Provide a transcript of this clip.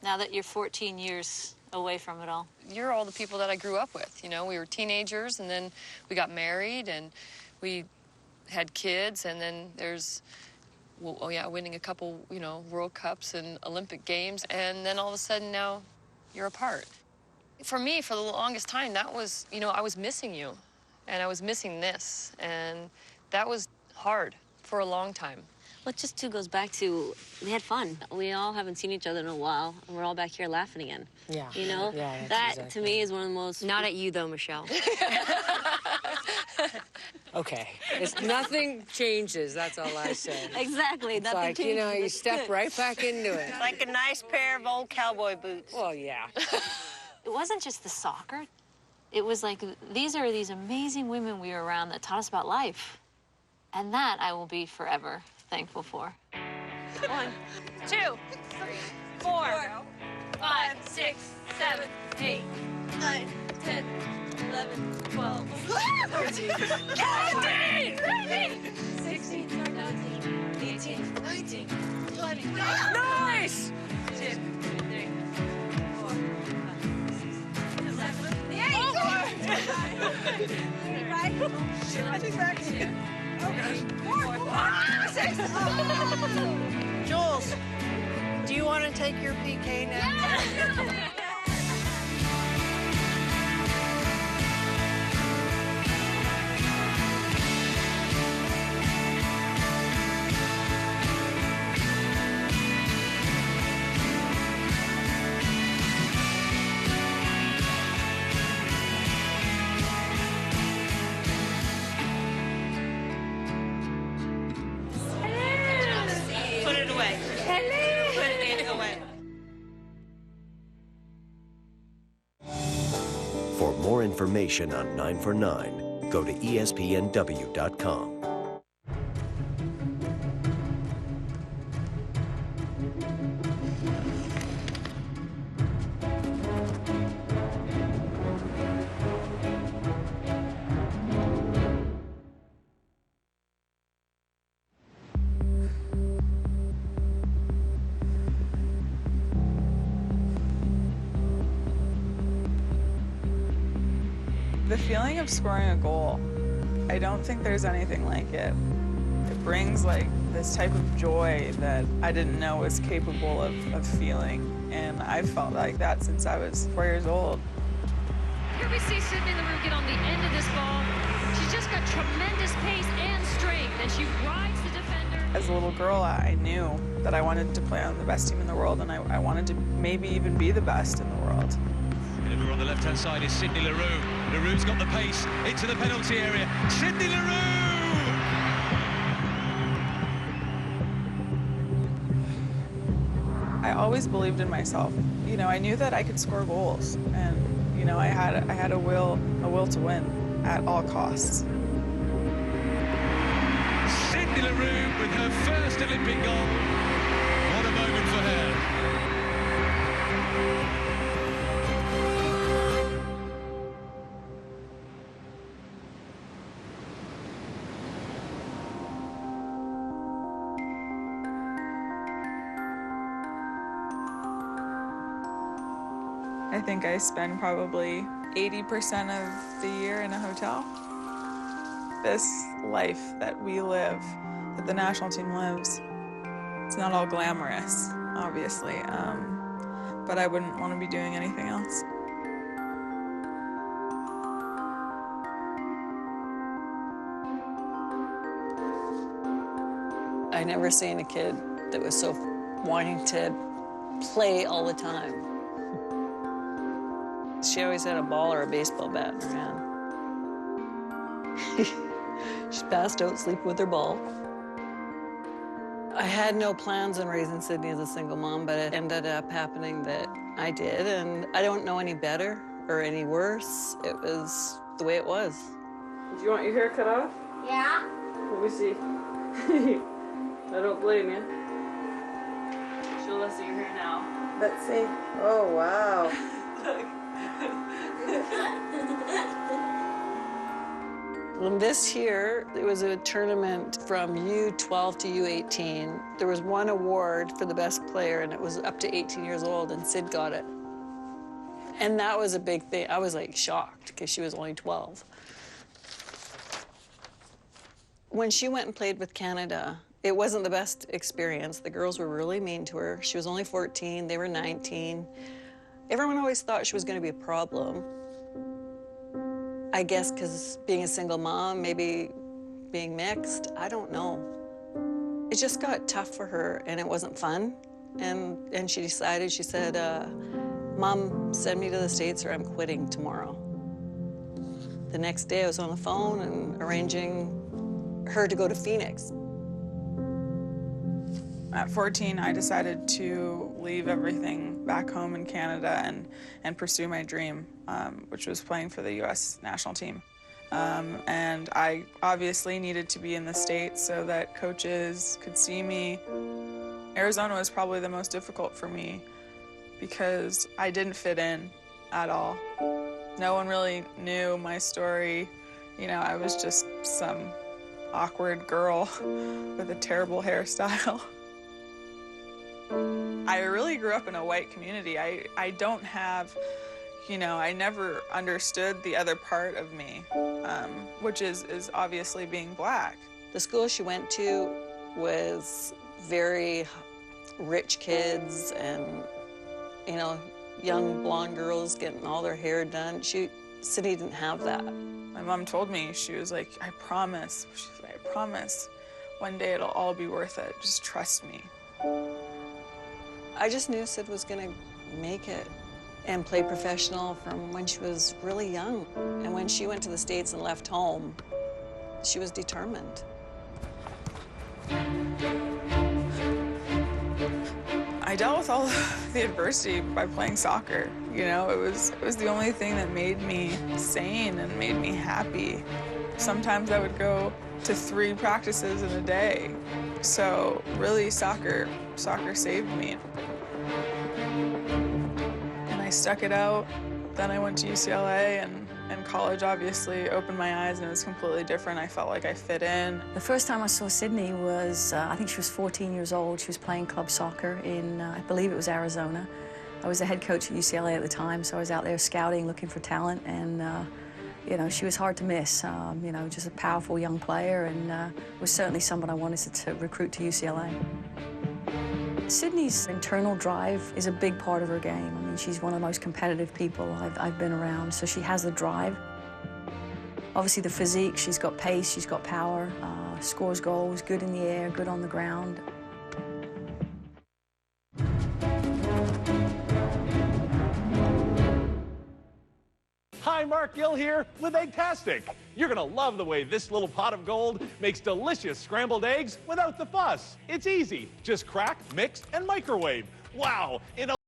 now that you're 14 years away from it all? You're all the people that I grew up with. You know, we were teenagers, and then we got married, and we had kids, and then there's, well, oh yeah, winning a couple, you know, World Cups and Olympic Games, and then all of a sudden now you're apart. For me, for the longest time, that was, you know, I was missing you, and I was missing this, and that was hard for a long time. Well, it just too goes back to, we had fun. We all haven't seen each other in a while, and we're all back here laughing again. Yeah. You know? Yeah, that, exactly. to me, is one of the most... Not at you, though, Michelle. Okay. Nothing changes, that's all I say. Exactly. It's nothing like, changes. you know, you step right back into it. Like a nice pair of old cowboy boots. Well, yeah. It wasn't just the soccer. It was like, these are these amazing women we were around that taught us about life. And that I will be forever thankful for. 1, 2, 3, 4, 5, 6, 7, 8, 9, 10, 11, 12, 13, 14, 16, 17, 18, 19, 20. Nice! 2, 3, 4, 5, 6, 7, 8. I think that's it. Jules, do you want to take your PK now? Put it away. Put it away. For more information on 9 for 9, go to espnw.com. The feeling of scoring a goal, I don't think there's anything like it. It brings like this type of joy that I didn't know was capable of feeling. And I've felt like that since I was 4 years old. Here we see Sydney Leroux get on the end of this ball. She's just got tremendous pace and strength, and she rides the defender. As a little girl, I knew that I wanted to play on the best team in the world, and I wanted to maybe even be the best in the world. Over on the left-hand side is Sydney Leroux. Leroux's got the pace into the penalty area. Sydney Leroux! I always believed in myself. You know, I knew that I could score goals, and you know, I had a will to win at all costs. Sydney Leroux with her first Olympic goal. What a moment for her. I think I spend probably 80% of the year in a hotel. This life that we live, that the national team lives, it's not all glamorous, obviously, but I wouldn't want to be doing anything else. I never seen a kid that was so wanting to play all the time. She always had a ball or a baseball bat in her hand. She passed out sleeping with her ball. I had no plans on raising Sydney as a single mom, but it ended up happening that I did, and I don't know any better or any worse. It was the way it was. Do you want your hair cut off? Yeah. Let me see. I don't blame you. Show us your hair now. Let's see. Oh, wow. Well, this year, it was a tournament from U12 to U18. There was one award for the best player, and it was up to 18 years old, and Sid got it. And that was a big thing. I was like shocked because she was only 12. When she went and played with Canada, it wasn't the best experience. The girls were really mean to her. She was only 14, they were 19. Everyone always thought she was going to be a problem. I guess because being a single mom, maybe being mixed, I don't know. It just got tough for her, and it wasn't fun. And she decided, she said, Mom, send me to the States or I'm quitting tomorrow. The next day I was on the phone and arranging her to go to Phoenix. At 14, I decided to leave everything back home in Canada and pursue my dream, which was playing for the U.S. national team. And I obviously needed to be in the States so that coaches could see me. Arizona was probably the most difficult for me because I didn't fit in at all. No one really knew my story. You know, I was just some awkward girl with a terrible hairstyle. I really grew up in a white community. I don't have, you know, I never understood the other part of me, which is obviously being black. The school she went to was very rich kids and, you know, young blonde girls getting all their hair done. Sydney didn't have that. My mom told me, she was like, I promise, I promise, one day it'll all be worth it. Just trust me. I just knew Sid was gonna make it and play professional from when she was really young. And when she went to the States and left home, she was determined. I dealt with all of the adversity by playing soccer. You know, it was the only thing that made me sane and made me happy. Sometimes I would go to 3 practices in a day. So really, soccer saved me. And I stuck it out. Then I went to UCLA, and college obviously opened my eyes, and it was completely different. I felt like I fit in. The first time I saw Sydney was, I think she was 14 years old. She was playing club soccer in, I believe it was Arizona. I was the head coach at UCLA at the time, so I was out there scouting, looking for talent, and you know, she was hard to miss. You know, just a powerful young player, and was certainly someone I wanted to recruit to UCLA. Sydney's internal drive is a big part of her game. I mean, she's one of the most competitive people I've been around, so she has the drive. Obviously the physique, she's got pace, she's got power, scores goals, good in the air, good on the ground. Hi, Mark Gill here with Eggtastic. You're gonna love the way this little pot of gold makes delicious scrambled eggs without the fuss. It's easy. Just crack, mix, and microwave. Wow, in a